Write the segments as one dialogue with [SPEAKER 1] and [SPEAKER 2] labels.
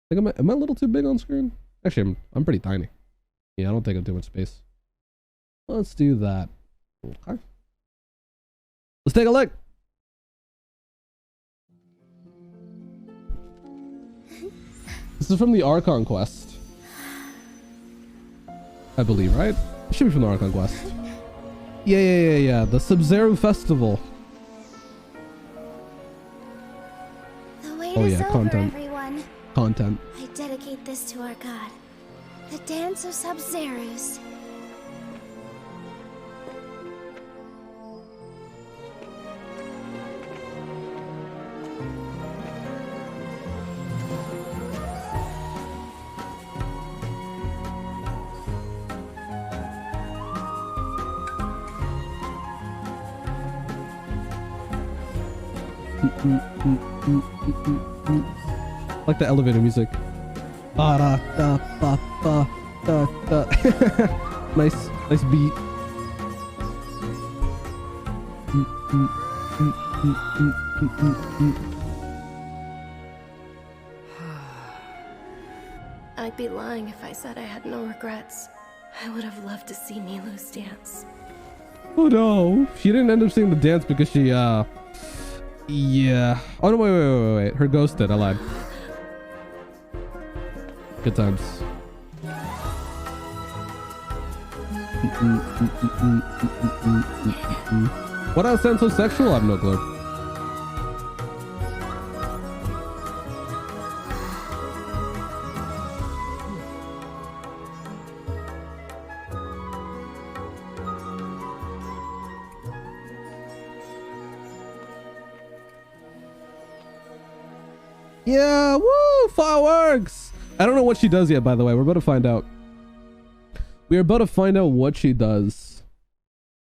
[SPEAKER 1] think am I a little too big on screen? Actually, I'm pretty tiny. Yeah, I don't take up too much space. Let's do that. Okay. Let's take a look. This is from the Archon quest. I believe, right? It should be from the Archon quest. Yeah. The Sub-Zero Festival.
[SPEAKER 2] The wait is over,
[SPEAKER 1] content.
[SPEAKER 2] Everyone.
[SPEAKER 1] Content.
[SPEAKER 2] I dedicate this to our god, the dance of Sub-Zeros.
[SPEAKER 1] Like the elevator music. Nice beat.
[SPEAKER 3] I'd be lying if I said I had no regrets. I would have loved to see Nilou's dance.
[SPEAKER 1] Oh no, she didn't end up seeing the dance because she yeah. Oh no, wait. Her ghost did. I lied. Good times. What else sounds so sexual? I have no clue. Yeah, woo, fireworks! I don't know what she does yet, by the way. We're about to find out. We are about to find out what she does.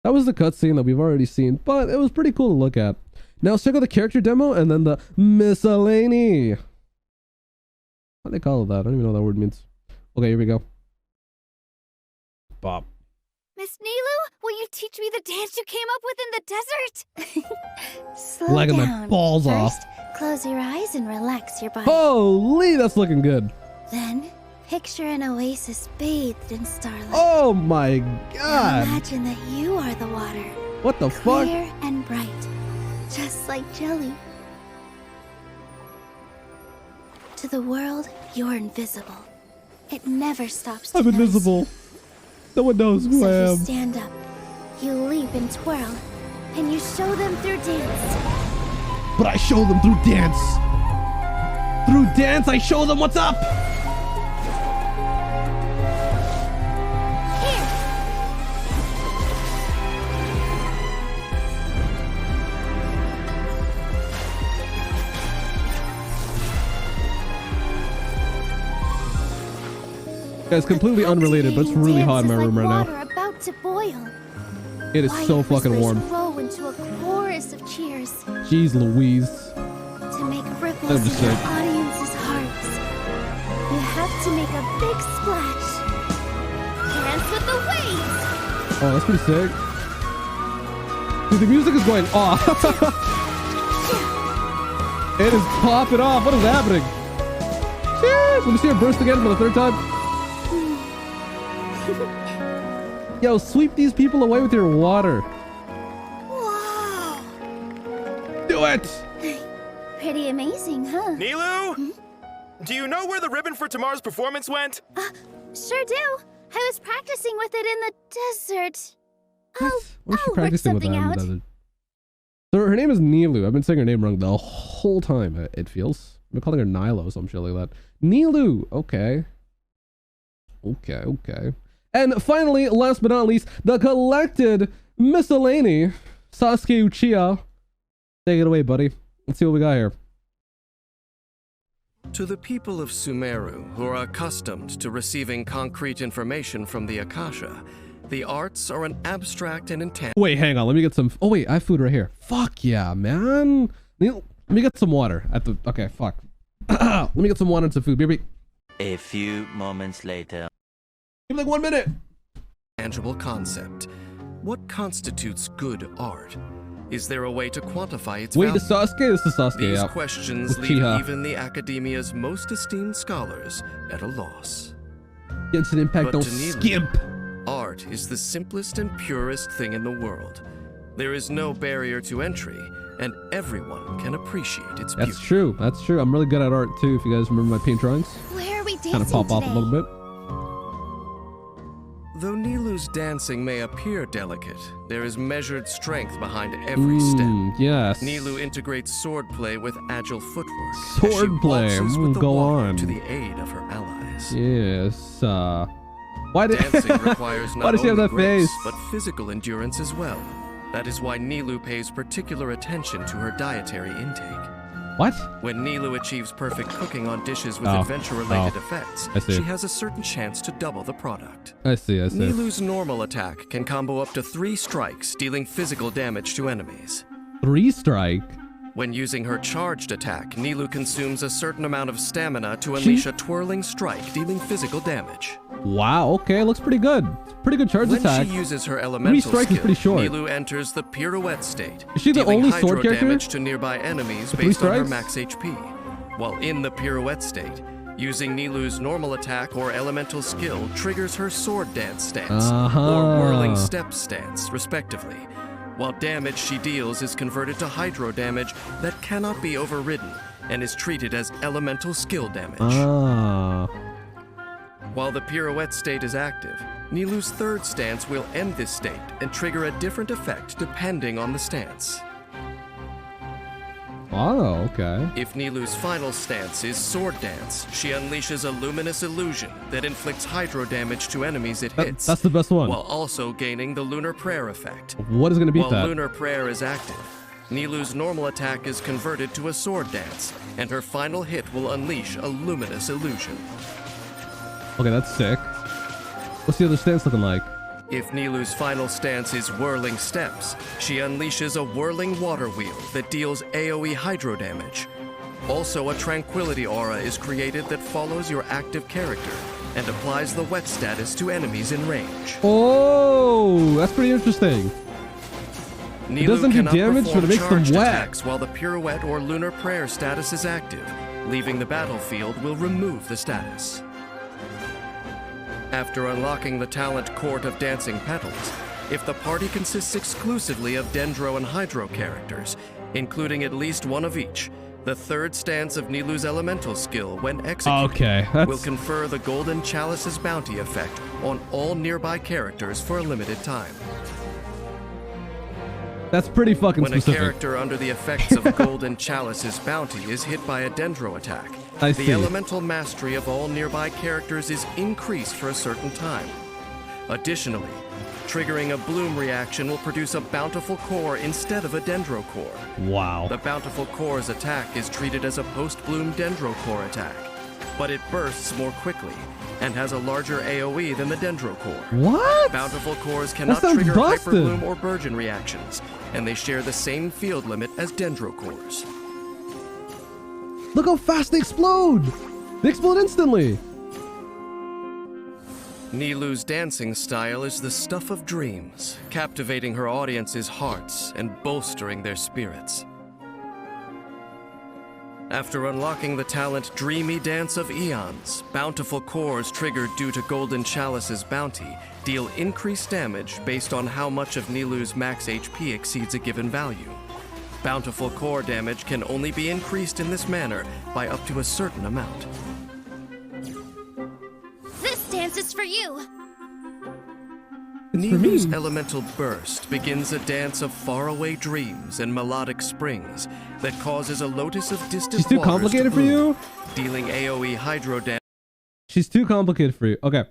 [SPEAKER 1] That was the cutscene that we've already seen, but it was pretty cool to look at. Now let's check out the character demo and then the Miscellany. What do they call it that? I don't even know what that word means. Okay, here we go. Bop.
[SPEAKER 2] Miss Nilou, will you teach me the dance you came up with in the desert? Slow
[SPEAKER 1] Lagging
[SPEAKER 2] down.
[SPEAKER 1] my balls
[SPEAKER 2] First,
[SPEAKER 1] off.
[SPEAKER 2] close your eyes and relax your body.
[SPEAKER 1] Holy, that's looking good.
[SPEAKER 2] Then, picture an oasis bathed in starlight.
[SPEAKER 1] Oh my
[SPEAKER 2] Now
[SPEAKER 1] god.
[SPEAKER 2] imagine that you are the water.
[SPEAKER 1] What the fuck?
[SPEAKER 2] Clear and bright, just like jelly. To the world, you're invisible. It never stops to
[SPEAKER 1] I'm
[SPEAKER 2] notice
[SPEAKER 1] invisible.
[SPEAKER 2] you.
[SPEAKER 1] No one knows who
[SPEAKER 2] So
[SPEAKER 1] I
[SPEAKER 2] you
[SPEAKER 1] am.
[SPEAKER 2] stand up, you leap and twirl, and you show them through dance.
[SPEAKER 1] But I show them through dance. Through dance, I show them what's up.
[SPEAKER 2] Here!
[SPEAKER 1] Guys, completely unrelated, but it's really hot in my room right
[SPEAKER 2] water
[SPEAKER 1] now.
[SPEAKER 2] about to boil.
[SPEAKER 1] It is so
[SPEAKER 2] Quiet
[SPEAKER 1] fucking
[SPEAKER 2] whispers
[SPEAKER 1] warm.
[SPEAKER 2] Grow into a chorus of cheers
[SPEAKER 1] Jeez Louise.
[SPEAKER 2] to make
[SPEAKER 1] I'm
[SPEAKER 2] ripples
[SPEAKER 1] just
[SPEAKER 2] in your
[SPEAKER 1] saying.
[SPEAKER 2] audience's hearts. You have to make a big splash. Dance with the waves.
[SPEAKER 1] Oh, that's pretty sick. Dude, the music is going off. It is popping off. What is happening? Cheers. Let me see her burst again for the third time. Yo, sweep these people away with your water.
[SPEAKER 2] Wow.
[SPEAKER 1] Do it.
[SPEAKER 2] Pretty amazing, huh?
[SPEAKER 4] Nilou? Do you know where the ribbon for tomorrow's performance went?
[SPEAKER 2] Sure do. I was practicing with it in the desert.
[SPEAKER 1] What is she
[SPEAKER 2] I'll work
[SPEAKER 1] practicing with that
[SPEAKER 2] something
[SPEAKER 1] in the
[SPEAKER 2] out.
[SPEAKER 1] desert? So her name is Nilou. I've been saying her name wrong the whole time, it feels. I've been calling her Nilo, some shit like that. Nilou. Okay. Okay. And finally, last but not least, the collected Miscellany. Sasuke Uchiha. Take it away, buddy. Let's see what we got here.
[SPEAKER 5] To the people of Sumeru, who are accustomed to receiving concrete information from the Akasha, the arts are an abstract and intangible.
[SPEAKER 1] Wait, hang on. Let me get some. Oh, wait. I have food right here. Fuck yeah, man. Let me get some water at the. Okay, fuck. Let me get some water and some food. Baby.
[SPEAKER 6] A few moments later.
[SPEAKER 1] Give me like 1 minute.
[SPEAKER 5] Tangible concept. What constitutes good art? Is there a way to quantify its
[SPEAKER 1] Wait,
[SPEAKER 5] value?
[SPEAKER 1] the Sasuke? This is Sasuke,
[SPEAKER 5] These
[SPEAKER 1] yeah.
[SPEAKER 5] questions
[SPEAKER 1] With
[SPEAKER 5] leave
[SPEAKER 1] Chiha.
[SPEAKER 5] even the academia's most esteemed scholars at a loss.
[SPEAKER 1] Genshin Impact,
[SPEAKER 5] But
[SPEAKER 1] don't
[SPEAKER 5] to Nilou,
[SPEAKER 1] skimp.
[SPEAKER 5] Art is the simplest and purest thing in the world. There is no barrier to entry, and everyone can appreciate its beauty.
[SPEAKER 1] That's true. That's true. I'm really good at art too. If you guys remember my paint drawings,
[SPEAKER 2] Where are we dancing
[SPEAKER 1] kind of pop
[SPEAKER 2] today?
[SPEAKER 1] off a little bit.
[SPEAKER 5] Though Nilou's dancing may appear delicate, there is measured strength behind every step.
[SPEAKER 1] Yes.
[SPEAKER 5] Nilou integrates swordplay with agile footwork. as she
[SPEAKER 1] Swordplay.
[SPEAKER 5] waltzes with the
[SPEAKER 1] Go
[SPEAKER 5] water
[SPEAKER 1] on.
[SPEAKER 5] to the aid of her allies.
[SPEAKER 1] Yes. Why did?
[SPEAKER 5] Dancing requires
[SPEAKER 1] Why
[SPEAKER 5] not
[SPEAKER 1] does she have
[SPEAKER 5] only
[SPEAKER 1] that
[SPEAKER 5] grace,
[SPEAKER 1] face?
[SPEAKER 5] but physical endurance as well. That is why Nilou pays particular attention to her dietary intake.
[SPEAKER 1] What?
[SPEAKER 5] When Nilou achieves perfect cooking on dishes with
[SPEAKER 1] Oh.
[SPEAKER 5] adventure-related
[SPEAKER 1] Oh.
[SPEAKER 5] effects,
[SPEAKER 1] I see.
[SPEAKER 5] she has a certain chance to double the product.
[SPEAKER 1] I see. I see.
[SPEAKER 5] Nilou's normal attack can combo up to 3 strikes, dealing physical damage to enemies.
[SPEAKER 1] 3 strike.
[SPEAKER 5] When using her charged attack, Nilou consumes a certain amount of stamina to unleash a twirling strike, dealing physical damage.
[SPEAKER 1] Wow. Okay. Looks pretty good. Pretty good charge
[SPEAKER 5] When
[SPEAKER 1] attack.
[SPEAKER 5] she uses her elemental
[SPEAKER 1] strikes is
[SPEAKER 5] skill,
[SPEAKER 1] pretty short.
[SPEAKER 5] Nilou enters the pirouette state,
[SPEAKER 1] Is she the
[SPEAKER 5] dealing
[SPEAKER 1] only
[SPEAKER 5] hydro
[SPEAKER 1] sword character?
[SPEAKER 5] damage to nearby enemies
[SPEAKER 1] With 3
[SPEAKER 5] based on her
[SPEAKER 1] strikes?
[SPEAKER 5] max HP. While in the pirouette state, using Nilou's normal attack or elemental skill triggers her sword dance stance or whirling step stance, respectively. While damage she deals is converted to hydro damage that cannot be overridden and is treated as elemental skill damage.
[SPEAKER 1] Ah.
[SPEAKER 5] While the pirouette state is active, Nilou's third stance will end this state and trigger a different effect depending on the stance.
[SPEAKER 1] Oh. Okay.
[SPEAKER 5] If Nilou's final stance is sword dance, she unleashes a luminous illusion that inflicts hydro damage to enemies it hits.
[SPEAKER 1] That's the best one.
[SPEAKER 5] While also gaining the lunar prayer effect.
[SPEAKER 1] What is gonna beat
[SPEAKER 5] While
[SPEAKER 1] that?
[SPEAKER 5] lunar prayer is active, Nilou's normal attack is converted to a sword dance, and her final hit will unleash a luminous illusion.
[SPEAKER 1] Okay, that's sick. What's the other stance looking like?
[SPEAKER 5] If Nilou's final stance is whirling steps, she unleashes a whirling water wheel that deals AoE hydro damage. Also, a tranquility aura is created that follows your active character and applies the wet status to enemies in range.
[SPEAKER 1] Oh, that's pretty interesting.
[SPEAKER 5] Nilou
[SPEAKER 1] doesn't do
[SPEAKER 5] cannot
[SPEAKER 1] damage, but it
[SPEAKER 5] perform
[SPEAKER 1] makes them
[SPEAKER 5] charged
[SPEAKER 1] wet.
[SPEAKER 5] attacks while the pirouette or lunar prayer status is active. Leaving the battlefield will remove the status. After unlocking the talent Court of Dancing Petals, if the party consists exclusively of Dendro and Hydro characters, including at least one of each, the third stance of Nilou's elemental skill, when executed,
[SPEAKER 1] Okay,
[SPEAKER 5] will
[SPEAKER 1] that's
[SPEAKER 5] confer the Golden Chalice's bounty effect on all nearby characters for a limited time.
[SPEAKER 1] pretty fucking
[SPEAKER 5] When a
[SPEAKER 1] specific.
[SPEAKER 5] character under the effects of Golden Chalice's bounty is hit by a Dendro attack,
[SPEAKER 1] I
[SPEAKER 5] the
[SPEAKER 1] see.
[SPEAKER 5] elemental mastery of all nearby characters is increased for a certain time. Additionally, triggering a Bloom reaction will produce a Bountiful Core instead of a Dendro Core.
[SPEAKER 1] Wow.
[SPEAKER 5] The Bountiful Core's attack is treated as a post-Bloom Dendro Core attack, but it bursts more quickly and has a larger AoE than the Dendro Core.
[SPEAKER 1] What?
[SPEAKER 5] Bountiful Cores cannot
[SPEAKER 1] sounds
[SPEAKER 5] trigger
[SPEAKER 1] busted.
[SPEAKER 5] Hyperbloom or Burgeon reactions, and they share the same field limit as Dendro Cores.
[SPEAKER 1] Look how fast they explode. They explode instantly.
[SPEAKER 5] Nilou's dancing style is the stuff of dreams, captivating her audience's hearts and bolstering their spirits. After unlocking the talent Dreamy Dance of Eons, bountiful cores triggered due to Golden Chalice's bounty deal increased damage based on how much of Nilou's max HP exceeds a given value. Bountiful core damage can only be increased in this manner by up to a certain amount.
[SPEAKER 2] This dance is for you.
[SPEAKER 5] Nilou's elemental burst begins a dance of faraway dreams and melodic springs that causes a lotus of distant
[SPEAKER 1] She's too
[SPEAKER 5] waters to
[SPEAKER 1] complicated for
[SPEAKER 5] bloom,
[SPEAKER 1] you?
[SPEAKER 5] dealing AoE hydro damage.
[SPEAKER 1] She's too complicated for you. Okay,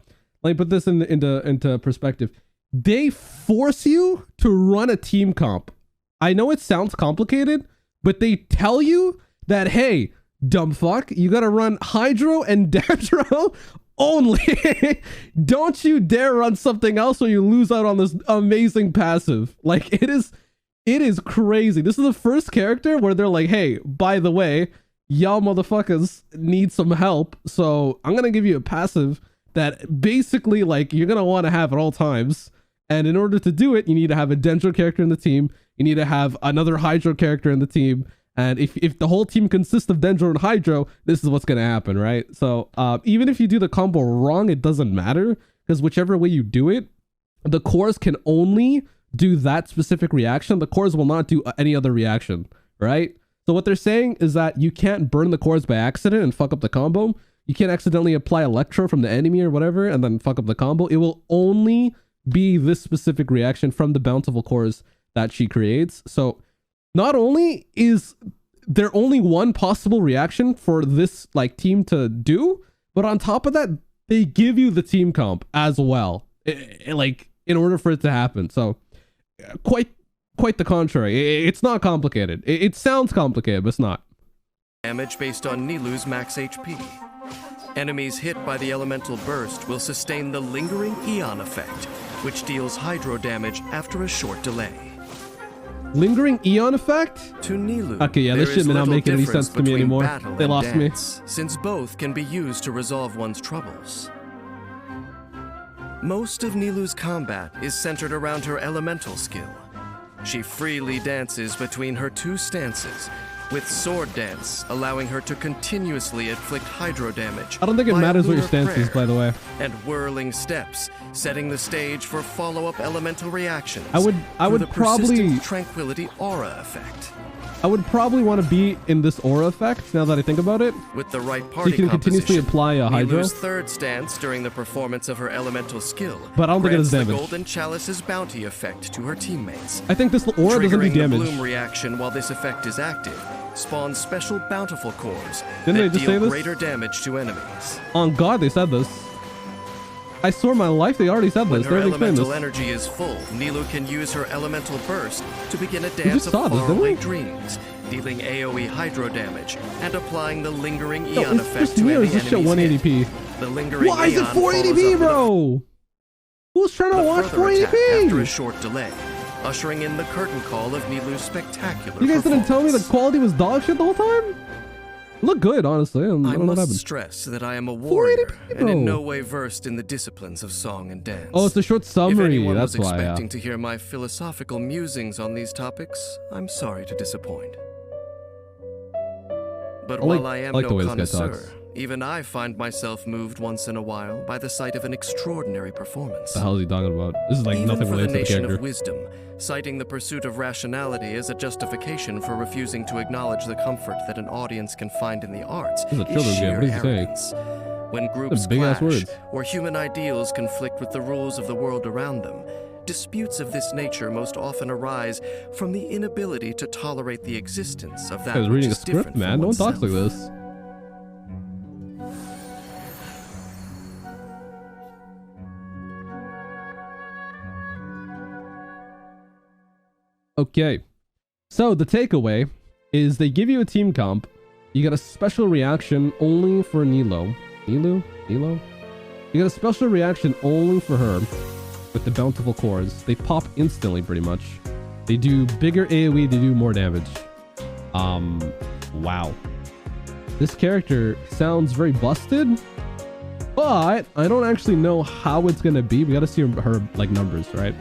[SPEAKER 1] let me put this into perspective. They force you to run a team comp. I know it sounds complicated, but they tell you that, hey, dumb fuck, you gotta run Hydro and Dendro only. Don't you dare run something else or you lose out on this amazing passive. Like, it is crazy. This is the first character where they're like, hey, by the way, y'all motherfuckers need some help, so I'm gonna give you a passive that basically, like, you're gonna want to have at all times, and in order to do it, you need to have a Dendro character in the team. You need to have another Hydro character in the team. And if the whole team consists of Dendro and Hydro, this is what's going to happen, right? So even if you do the combo wrong, it doesn't matter, because whichever way you do it, the cores can only do that specific reaction. The cores will not do any other reaction, right? So what they're saying is that you can't burn the cores by accident and fuck up the combo. You can't accidentally apply Electro from the enemy or whatever and then fuck up the combo. It will only be this specific reaction from the bountiful cores that she creates. So not only is there only one possible reaction for this like team to do, but on top of that, they give you the team comp as well, like in order for it to happen. So quite the contrary. It's not complicated. It sounds complicated, but it's not.
[SPEAKER 5] Damage based on Nilou's max HP. Enemies hit by the elemental burst will sustain the lingering Eon effect, which deals hydro damage after a short delay.
[SPEAKER 1] Lingering Eon effect?
[SPEAKER 5] To Nilou,
[SPEAKER 1] okay, yeah, this shit may not make any sense to me anymore. They lost me.
[SPEAKER 5] Since both can be used to resolve one's troubles. Most of Nilou's combat is centered around her elemental skill. She freely dances between her two stances, with Sword Dance allowing her to continuously inflict hydro damage.
[SPEAKER 1] I don't think it matters what your stance is, by the way.
[SPEAKER 5] And Whirling Steps, setting the stage for follow-up elemental reactions.
[SPEAKER 1] I would probably
[SPEAKER 5] Tranquility Aura effect.
[SPEAKER 1] I would probably want to be in this aura effect now that I think about it.
[SPEAKER 5] With the right party
[SPEAKER 1] so you can continuously apply a hydro.
[SPEAKER 5] Nilou's third stance during the performance of her elemental skill.
[SPEAKER 1] But I don't think it does damage.
[SPEAKER 5] The Golden Chalice's bounty effect to her teammates.
[SPEAKER 1] I think this aura doesn't do damage.
[SPEAKER 5] The bloom reaction while this effect is active spawns special bountiful cores
[SPEAKER 1] Didn't they
[SPEAKER 5] that
[SPEAKER 1] just say
[SPEAKER 5] deal
[SPEAKER 1] this?
[SPEAKER 5] greater damage to enemies.
[SPEAKER 1] On God, they said this. I swear my life, they already said this.
[SPEAKER 5] When her elemental energy is full, Nilou can use her elemental burst to begin a dance of faraway dreams, dealing AoE hydro damage and applying the lingering Eon effect to any enemy's
[SPEAKER 1] 180p.
[SPEAKER 5] The lingering
[SPEAKER 1] Why is it 480p, bro? Who's trying to watch 480p?
[SPEAKER 5] After a short delay, ushering in the curtain call of Nilou's spectacular
[SPEAKER 1] You guys didn't tell me the quality was dog shit the whole time? Look good, honestly. I
[SPEAKER 5] must stress that I am a warrior and in no way versed in the disciplines of song and dance.
[SPEAKER 1] Oh, it's a short summary.
[SPEAKER 5] If anyone
[SPEAKER 1] That's
[SPEAKER 5] was
[SPEAKER 1] why.
[SPEAKER 5] expecting to hear my philosophical musings on these topics, I'm sorry to disappoint. But while I am no connoisseur, even I find myself moved once in a while by the sight of an extraordinary performance.
[SPEAKER 1] What the hell is he talking about? This is like nothing related to the character.
[SPEAKER 5] Of wisdom, citing the pursuit of rationality as a justification for refusing to acknowledge the comfort that an audience can find in the arts
[SPEAKER 1] is sheer arrogance.
[SPEAKER 5] When groups clash or human ideals conflict with the rules of the world around them, disputes of this nature most often arise from the inability to tolerate the existence of that which is
[SPEAKER 1] reading a script, man. No one talks like this. Okay, so the takeaway is they give you a team comp. You get a special reaction only for Nilou. Nilou? You get a special reaction only for her with the bountiful cores. They pop instantly, pretty much. They do bigger AoE, they do more damage. Wow. This character sounds very busted, but I don't actually know how it's gonna be. We gotta see her like numbers, right?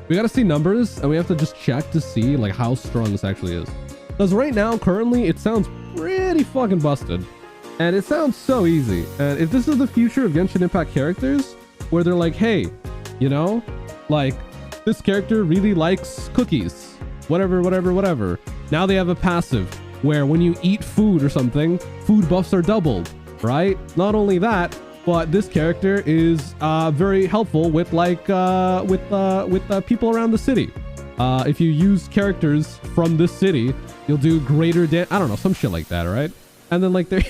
[SPEAKER 1] We gotta see numbers, and we have to just check to see like how strong this actually is. Because right now, currently, it sounds pretty fucking busted. And it sounds so easy. And if this is the future of Genshin Impact characters, where they're like, hey, you know, like, this character really likes cookies. Whatever. Now they have a passive, where when you eat food or something, food buffs are doubled, right? Not only that, but this character is very helpful with like with people around the city. If you use characters from this city, you'll do greater I don't know, some shit like that, right? And then like they're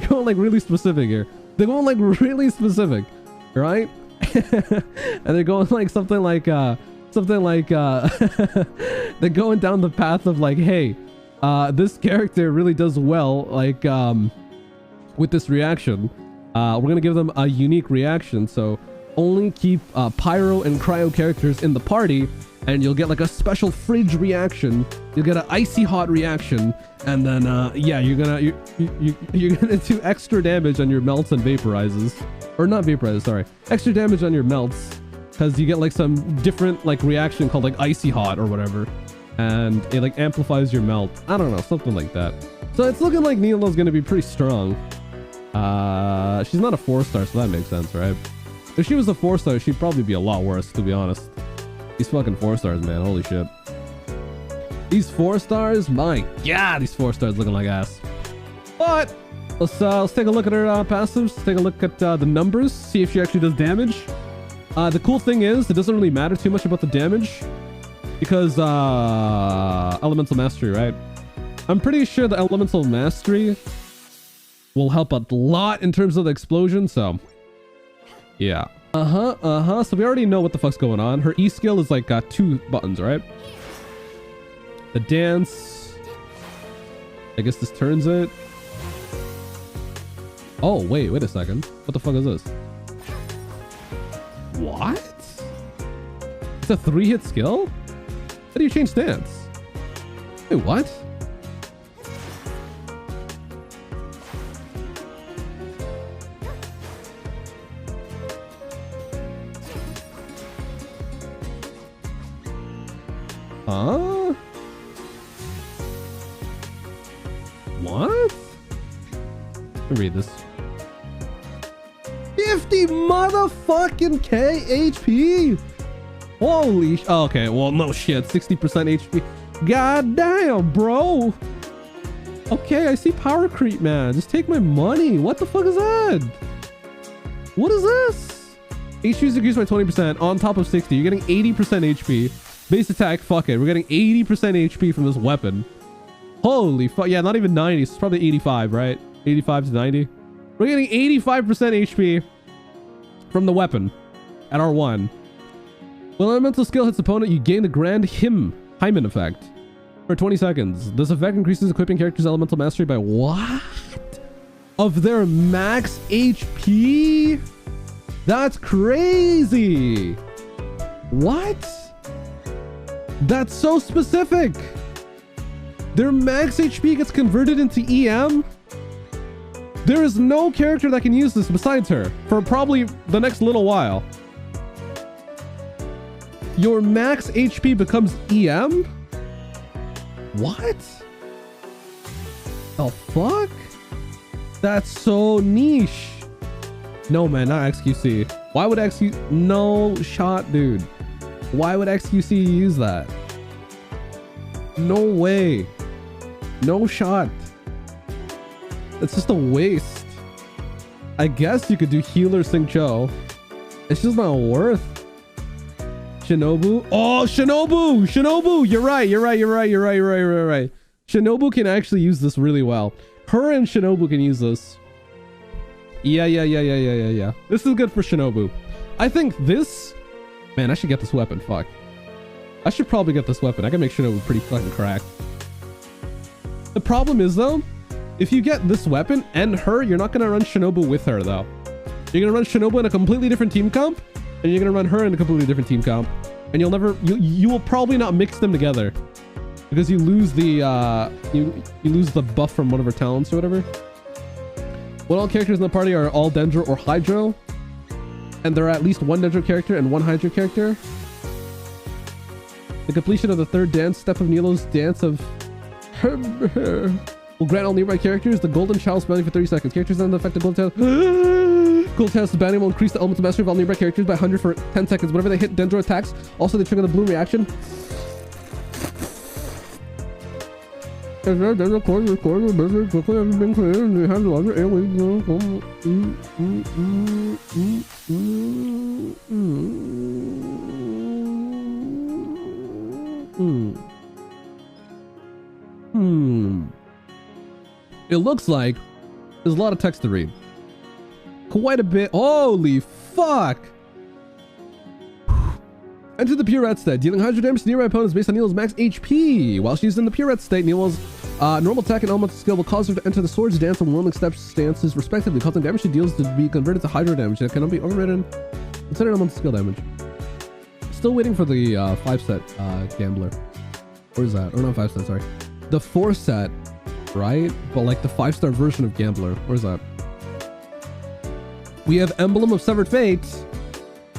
[SPEAKER 1] going like really specific here. They're going like really specific, right? And they're going like something like they're going down the path of like, hey, this character really does well like with this reaction. We're gonna give them a unique reaction, so only keep pyro and cryo characters in the party, and you'll get like a special fridge reaction. You'll get an icy hot reaction, and then yeah, you're gonna do extra damage on your melts and vaporizes, or not vaporizes, sorry, extra damage on your melts, because you get like some different like reaction called like icy hot or whatever, and it like amplifies your melt. I don't know, something like that. So it's looking like Nilou's gonna be pretty strong. She's not a 4-star, so that makes sense, right? If she was a 4-star, she'd probably be a lot worse, to be honest. These fucking 4-stars, man, holy shit. These 4-stars, my god, these 4-stars looking like ass. But let's take a look at her passives. Take a look at the numbers, see if she actually does damage. The cool thing is, it doesn't really matter too much about the damage because elemental mastery, right? I'm pretty sure the elemental mastery will help a lot in terms of the explosion, so yeah. So we already know what the fuck's going on. Her E skill is like got 2 buttons, right? The dance, I guess this turns it. Oh wait a second, what the fuck is this? What? It's a 3-hit skill? How do you change stance? Wait, what? Huh? What? Let me read this. 50 motherfucking K HP. Holy okay, well no shit, 60% HP. God damn, bro. Okay, I see power creep, man. Just take my money. What the fuck is that? What is this? HP is increased by 20% on top of 60. You're getting 80% HP. Base attack, fuck it. We're getting 80% HP from this weapon. Holy fuck. Yeah, not even 90. So it's probably 85, right? 85 to 90. We're getting 85% HP from the weapon at R1. When elemental skill hits opponent, you gain the Grand Hymen effect for 20 seconds. This effect increases equipping characters' elemental mastery by what? Of their max HP? That's crazy. What? That's so specific. Their max HP gets converted into EM? There is no character that can use this besides her for probably the next little while. Your max HP becomes EM? What? The fuck? That's so niche. No, man, not XQC. Why would XQC? No shot, dude. Why would XQC use that? No way. No shot. It's just a waste. I guess you could do healer Sing Cho. It's just not worth. Shinobu. Oh, Shinobu! Shinobu! You're right. Shinobu can actually use this really well. Her and Shinobu can use this. Yeah. This is good for Shinobu. I think this... Man, I should get this weapon. Fuck. I should probably get this weapon. I can make Shinobu pretty fucking cracked. The problem is, though, if you get this weapon and her, you're not going to run Shinobu with her, though. You're going to run Shinobu in a completely different team comp, and you're going to run her in a completely different team comp. And you'll never... You will probably not mix them together. Because you lose the... You lose the buff from one of her talents or whatever. When all characters in the party are all Dendro or Hydro, and there are at least one Dendro character and one Hydro character, the completion of the 3rd dance step of Nilou's dance of will grant all nearby characters the golden chalice bounty for 30 seconds. Characters that affect the golden chalice. Golden chalice bounty will increase the elemental mastery of all nearby characters by 100 for 10 seconds. Whenever they hit Dendro attacks, also they trigger the bloom reaction. Dendro core recorded business quickly has been created and it has larger airways. It looks like there's a lot of text to read. Quite a bit. Holy fuck! Enter the pure red state, dealing 100 damage to nearby opponents based on Nilou's max HP. While she's in the pure red state, Nilou's normal attack and elemental skill will cause her to enter the swords dance and whirling steps stances respectively, causing damage she deals to be converted to hydro damage that cannot be overridden. Consider elemental skill damage. Still waiting for the 5-set gambler. Where is that? Or not 5-set, sorry. The 4-set, right? But like the 5-star version of gambler. Where's that? We have Emblem of Severed Fate.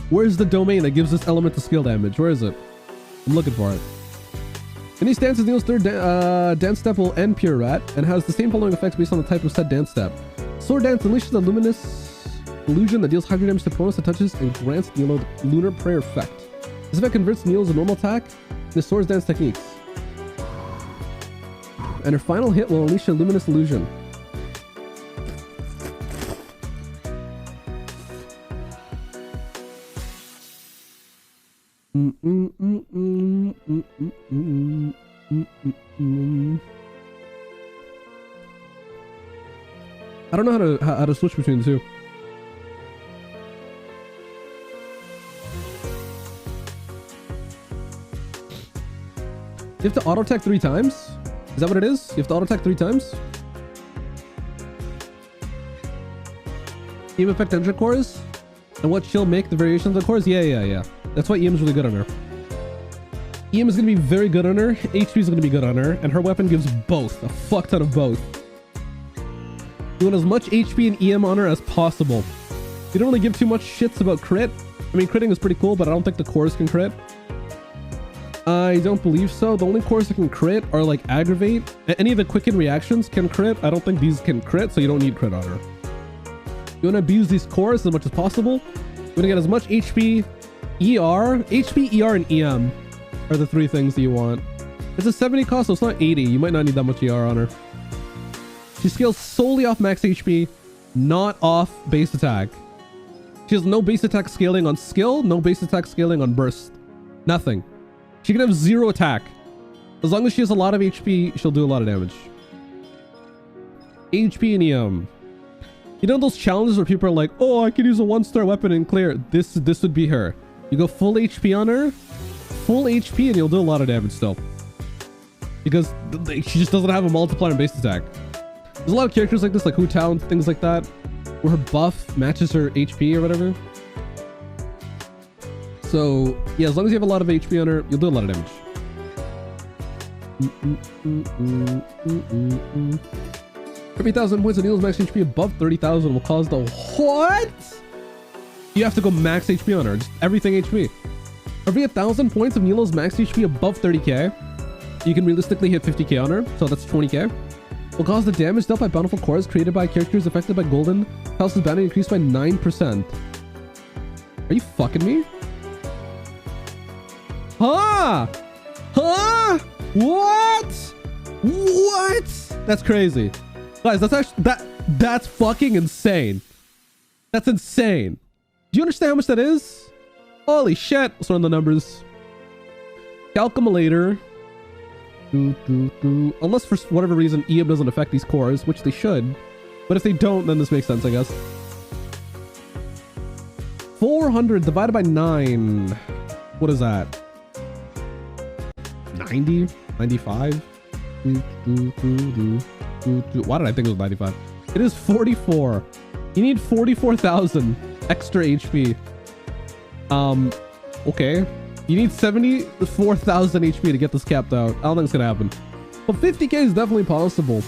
[SPEAKER 1] Where's the domain that gives this element to skill damage? Where is it? I'm looking for it. Any stance of Nilou's third dance step will end Pirouette and has the same following effects based on the type of said dance step. Sword dance unleashes a luminous illusion that deals hydro damage to opponents that touches and grants Nilou the lunar prayer effect. This effect converts Nilou's a normal attack into sword dance techniques. And her final hit will unleash a luminous illusion. I don't know how to switch between the two. You have to auto attack 3 times? Is that what it is? You have to auto attack 3 times? Aim effect engine cores? And what she'll make the variations of cores? Yeah. That's why EM is really good on her. EM is going to be very good on her. HP is going to be good on her. And her weapon gives both. A fuck ton of both. You want as much HP and EM on her as possible. You don't really give too much shits about crit. I mean, critting is pretty cool, but I don't think the cores can crit. I don't believe so. The only cores that can crit are like aggravate. Any of the quicken reactions can crit. I don't think these can crit, so you don't need crit on her. You want to abuse these cores as much as possible. You want to get as much HP, ER, and EM are the 3 things that you want. It's a 70 cost, so it's not 80. You might not need that much ER on her. She scales solely off max HP, not off base attack. She has no base attack scaling on skill, no base attack scaling on burst. Nothing. She can have 0 attack. As long as she has a lot of HP, she'll do a lot of damage. HP and EM. You know those challenges where people are like, oh, I can use a 1-star weapon and clear. This would be her. You go full HP on her, full HP, and you'll do a lot of damage still. Because she just doesn't have a multiplier in base attack. There's a lot of characters like this, like Hu Tao, things like that, where her buff matches her HP or whatever. So, yeah, as long as you have a lot of HP on her, you'll do a lot of damage. Every 1,000 points of Nilou's max HP above 30,000 will cause the... What? You have to go max HP on her. Just everything HP. Every 1,000 points of Nilou's max HP above 30k, you can realistically hit 50k on her. So that's 20k. Will cause the damage dealt by bountiful cores created by characters affected by golden house's bounty increased by 9%. Are you fucking me? Huh? What? That's crazy. Guys, that's actually that's fucking insane. That's insane. Do you understand how much that is? Holy shit. Let's run the numbers. Calculator. Unless for whatever reason EM doesn't affect these cores, which they should. But if they don't, then this makes sense, I guess. 400 divided by 9. What is that? 90? 95? Why did I think it was 95? It is 44. You need 44,000 extra HP. Okay. You need 74,000 HP to get this capped out. I don't think it's gonna happen. But 50k is definitely possible.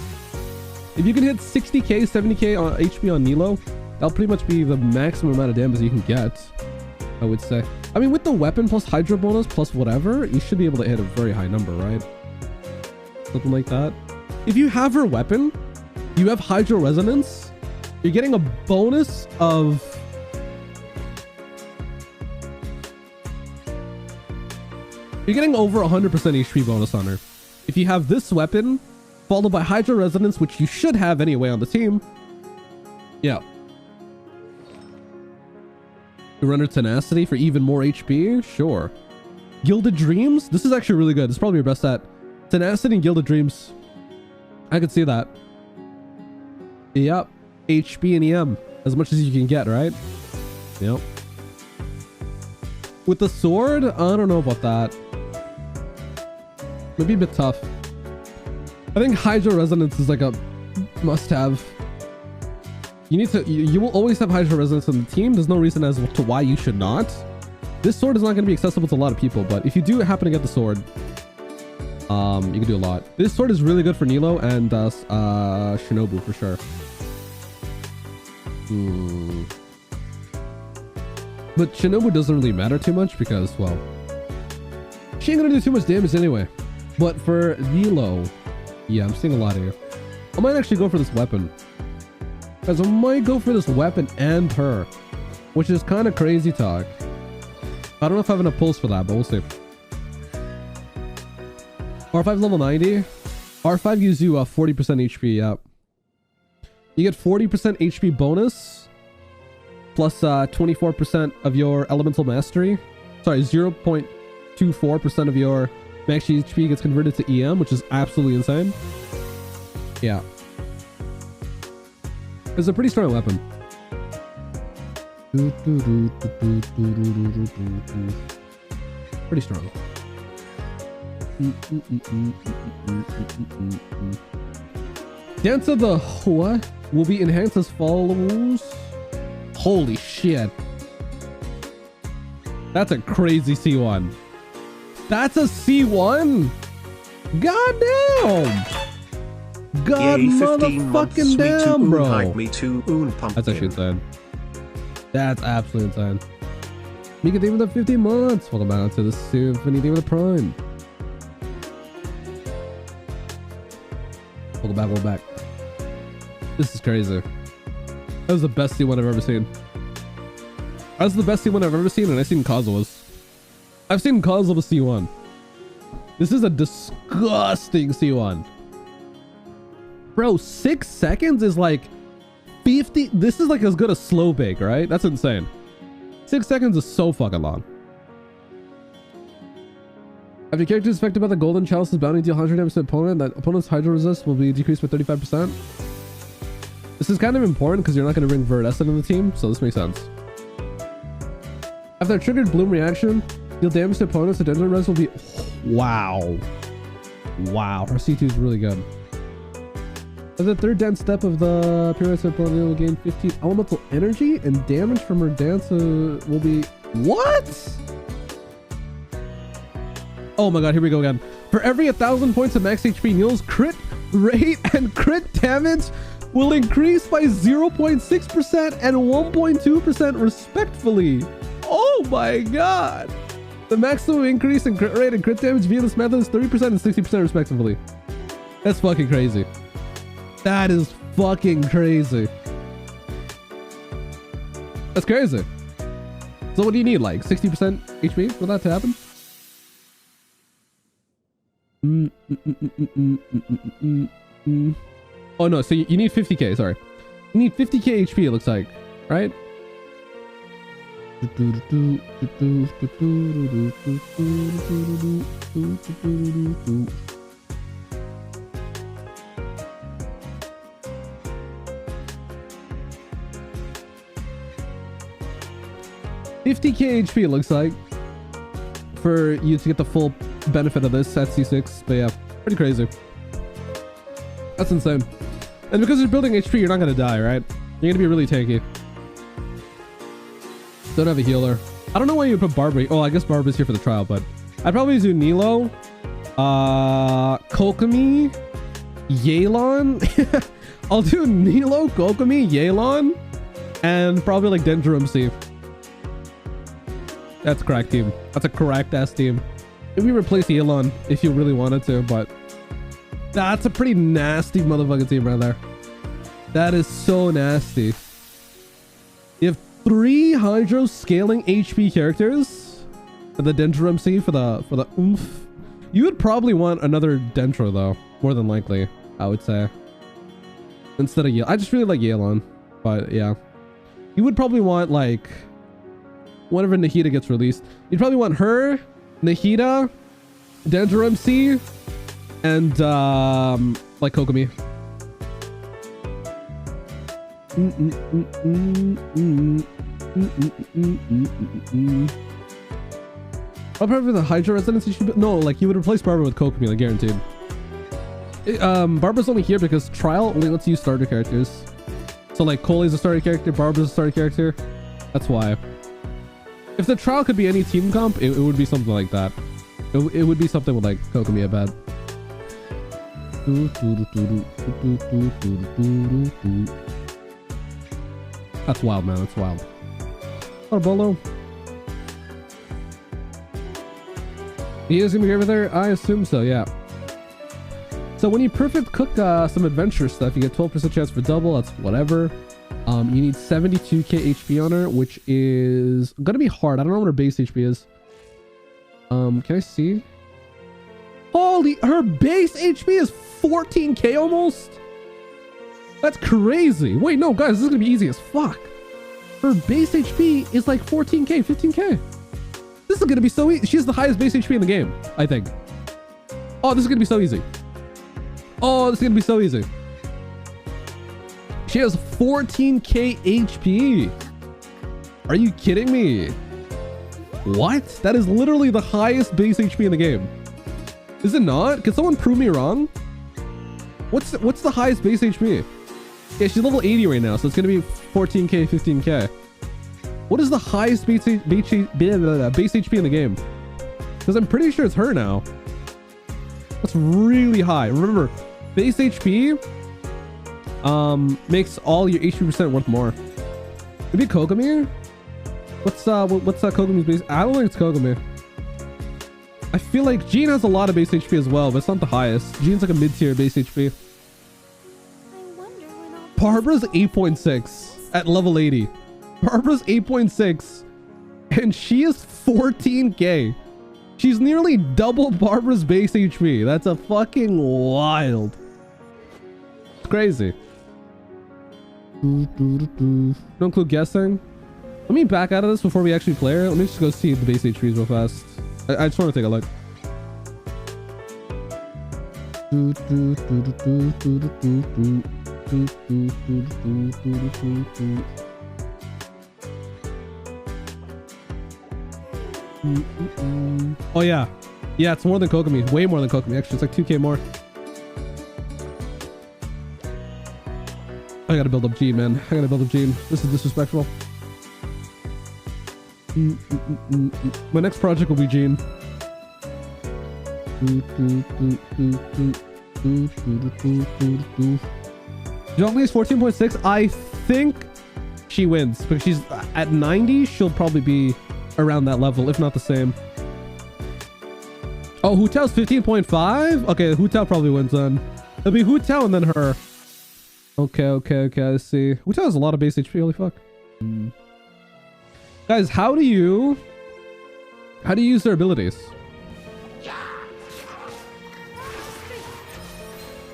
[SPEAKER 1] If you can hit 60k, 70k on HP on Nilou, that'll pretty much be the maximum amount of damage you can get, I would say. I mean, with the weapon plus Hydra bonus plus whatever, you should be able to hit a very high number, right? Something like that. If you have her weapon, you have Hydro Resonance, you're getting a bonus of... You're getting over 100% HP bonus on her. If you have this weapon, followed by Hydro Resonance, which you should have anyway on the team. Yeah. You run her Tenacity for even more HP? Sure. Gilded Dreams? This is actually really good. This is probably your best stat. Tenacity and Gilded Dreams. I could see that. Yep. HP and EM. As much as you can get, right? Yep. With the sword? I don't know about that. Maybe a bit tough. I think Hydro Resonance is like a must-have. You need to... You will always have Hydro Resonance on the team. There's no reason as to why you should not. This sword is not going to be accessible to a lot of people, but if you do happen to get the sword, you can do a lot. This sword is really good for Nilou and Shinobu for sure. But Shinobu doesn't really matter too much because, well, she ain't gonna do too much damage anyway. But for Nilou, yeah, I'm seeing a lot here. I might actually go for this weapon. Guys, I might go for this weapon and her, which is kind of crazy talk. I don't know if I have enough pulls for that, but we'll see. R5's level 90. R5 gives you 40% HP, yeah. You get 40% HP bonus, plus 24% of your elemental mastery. Sorry, 0.24% of your max HP gets converted to EM, which is absolutely insane. Yeah. It's a pretty strong weapon. Pretty strong. Dance of the what will be enhanced as follows. Holy shit. That's a crazy C1. That's a C1? God damn. God motherfucking damn, bro. That's actually insane. That's absolutely insane. Mika Demon of 50 months. Welcome back to the Symphony Demon of Prime. Welcome back. This is crazy. That was the best C1 I've ever seen. That's the best C1 I've ever seen, and I've seen Kazuha's. I've seen Kazuha's C1. This is a disgusting C1. Bro, 6 seconds is like 50. This is like as good as slow bake, right? That's insane. 6 seconds is so fucking long. If your character is affected by the golden chalice's bounty, deal 100 damage to the opponent. That opponent's hydro resist will be decreased by 35%. This is kind of important because you're not going to bring Viridescent in the team, so this makes sense. After a triggered bloom reaction, deal damage to opponents. The dungeon res will be... Wow. Wow, her C2 is really good. At the third dance step of the pyramid opponent will gain 15 elemental energy, and damage from her dance will be... What? Oh my god, here we go again. For every 1,000 points of max HP, Nilou's crit rate and crit damage will increase by 0.6% and 1.2% respectively. Oh my god. The maximum increase in crit rate and crit damage via this method is 30% and 60% respectively. That's fucking crazy. That is fucking crazy. That's crazy. So what do you need, like 60% HP for that to happen? Oh no, so you need 50k, sorry. You need 50k HP, it looks like, right? $50k HP, it looks like, for you to get the full benefit of this at C6, but yeah, pretty crazy. That's insane. And because you're building HP, you're not gonna die, right? You're gonna be really tanky. Don't have a healer. I don't know why you put Barbara. Oh, I guess Barbara's here for the trial, but I'd probably do Nilou, Kokomi, Yelan. I'll do Nilou, Kokomi, Yelan, and probably like Dendro MC. That's a crack team. That's a cracked ass team. Maybe replace Yelan if you really wanted to, but that's a pretty nasty motherfucking team right there. That is so nasty. You have 3 Hydro scaling HP characters for the Dendro MC for the oomph. You would probably want another Dendro though, more than likely, I would say. Instead of Yelan. I just really like Yelan, but yeah. You would probably want like whenever Nahida gets released. You'd probably want her, Nahida, Dendro MC, and like Kokomi. I'll probably the Hydra residency should be, no, like you would replace Barbara with Kokomi, like guaranteed. Barbara's only here because Trial only lets you use starter characters. So like Cole's a starter character, Barbara's a starter character. That's why. If the Trial could be any team comp, it would be something like that. It would be something with like Kokomi, I bet. That's wild, man. That's wild. Oh, Bolo. He is gonna be over there? I assume so, yeah. So when you perfect cook some adventure stuff, you get 12% chance for double. That's whatever. You need 72k HP on her, which is gonna be hard. I don't know what her base HP is. Can I see? Holy, her base HP is 14k almost? That's crazy. Wait, no, guys, this is gonna be easy as fuck. Her base HP is like 14k, 15k. This is gonna be so easy. She has the highest base HP in the game, I think. Oh, this is gonna be so easy. Oh, this is gonna be so easy. She has 14k HP. Are you kidding me? What? That is literally the highest base HP in the game. Is it not? Can someone prove me wrong? What's the highest base HP? Yeah, she's level 80 right now, so it's gonna be 14k, 15k. What is the highest base HP in the game? Because I'm pretty sure it's her now. That's really high. Remember, base HP makes all your HP percent worth more. Maybe Kogami? What's Kogami's base? I don't think it's Kogami. I feel like Jean has a lot of base HP as well, but it's not the highest. Jean's like a mid-tier base HP. Barbara's 8.6 at level 80. Barbara's 8.6 and she is 14k. She's nearly double Barbara's base HP. That's a fucking wild. It's crazy. No clue guessing. Let me back out of this before we actually play her. Let me just go see the base HPs real fast. I just want to take a look. Oh yeah, it's more than Kogami. Way more than Kogami. Actually, it's like 2k more. I gotta build up G, man. I gotta build up G. This is disrespectful. My next project will be Jean. Zhongli is 14.6. I think she wins because she's at 90. She'll probably be around that level, if not the same. Oh, Hu Tao's 15.5. Okay, Hu Tao probably wins then. It'll be Hu Tao and then her. Okay. I see. Hu Tao has a lot of base HP. Holy fuck. Guys, how do you use their abilities?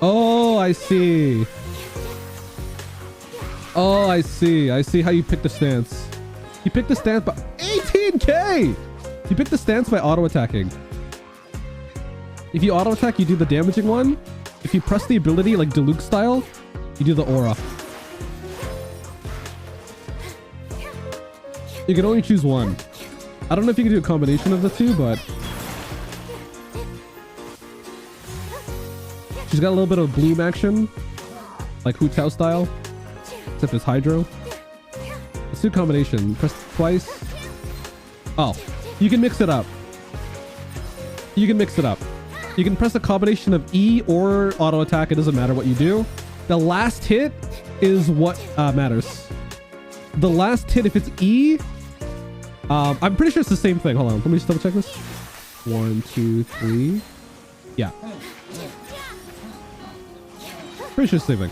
[SPEAKER 1] Oh, I see. I see how you pick the stance. You pick the stance by 18k. You pick the stance by auto attacking. If you auto attack, you do the damaging one. If you press the ability like Diluc style, you do the aura. You can only choose one. I don't know if you can do a combination of the two, but she's got a little bit of bloom action, like Hu Tao style, except it's Hydro. Let's do a combination. Press twice. Oh, you can mix it up. You can press a combination of E or auto attack. It doesn't matter what you do. The last hit is what matters. The last hit, if it's E, I'm pretty sure it's the same thing. Hold on, let me just double check this. 1, 2, 3. Yeah. Pretty sure it's the same thing.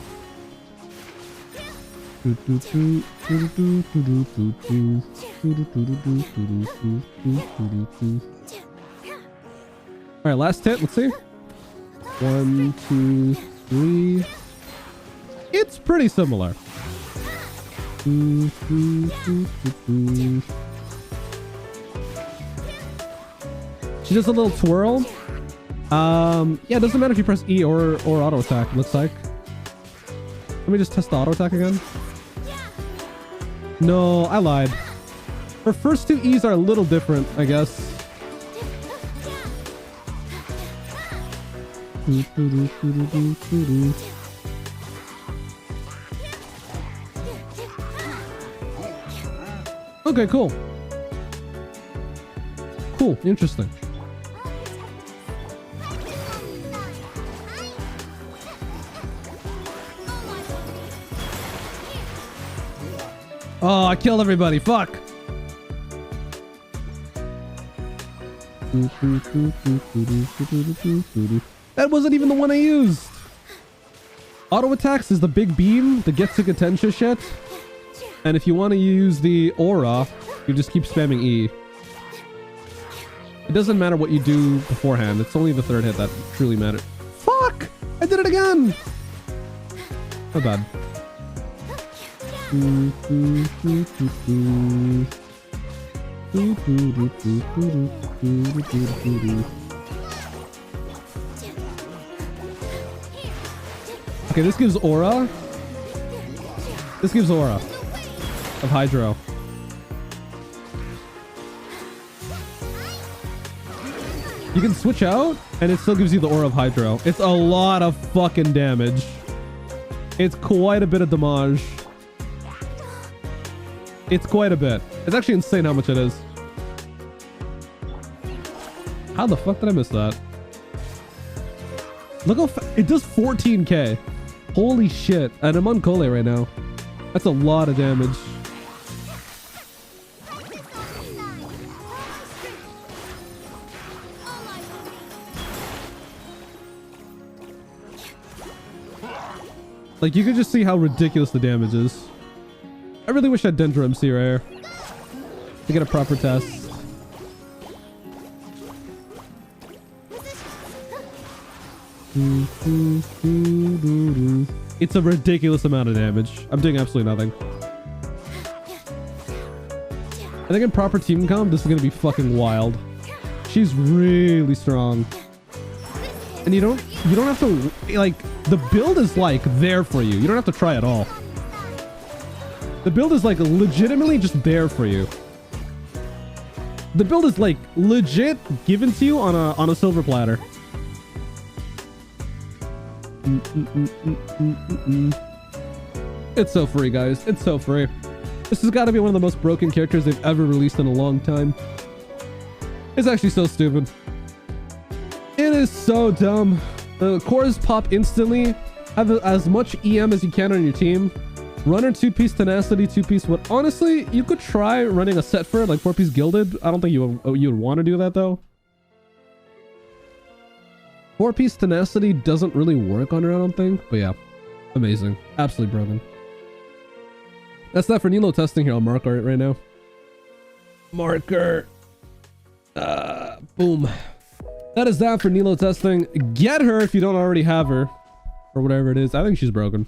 [SPEAKER 1] All right, last hit. Let's see. 1, 2, 3. It's pretty similar. She does a little twirl. Yeah, it doesn't matter if you press E or auto attack, it looks like. Let me just test the auto attack again. No, I lied. Her first two E's are a little different, I guess. Okay, cool. Cool, interesting. Oh, I killed everybody. Fuck. That wasn't even the one I used. Auto attacks is the big beam, the Getsu Gatensha shit. And if you want to use the aura, you just keep spamming E. It doesn't matter what you do beforehand. It's only the third hit that truly matters. Fuck! I did it again! Not bad. Okay, this gives aura. This gives aura of Hydro. You can switch out and it still gives you the aura of Hydro. It's a lot of fucking damage. It's quite a bit of damage. It's quite a bit. It's actually insane how much it is. How the fuck did I miss that? Look how it does 14k. Holy shit. And I'm on Kole right now. That's a lot of damage. Like, you can just see how ridiculous the damage is. I really wish I had Dendro MC right here to get a proper test. It's a ridiculous amount of damage. I'm doing absolutely nothing. I think in proper team comp, this is gonna be fucking wild. She's really strong. And you don't have to, like, the build is like there for you. You don't have to try at all. The build is like legitimately just there for you. The build is like legit given to you on a silver platter. It's so free, guys. It's so free. This has got to be one of the most broken characters they've ever released in a long time. It's actually so stupid. It is so dumb. The cores pop instantly. Have as much EM as you can on your team. Runner 2-piece tenacity, 2-piece what? Honestly, you could try running a set for it, like 4-piece gilded. I don't think you would want to do that though. 4-piece tenacity doesn't really work on her, I don't think. But yeah, amazing. Absolutely broken. That's that for Nilou testing here. I'll mark it right now. Marker. Boom. That is that for Nilou testing. Get her if you don't already have her. Or whatever it is. I think she's broken.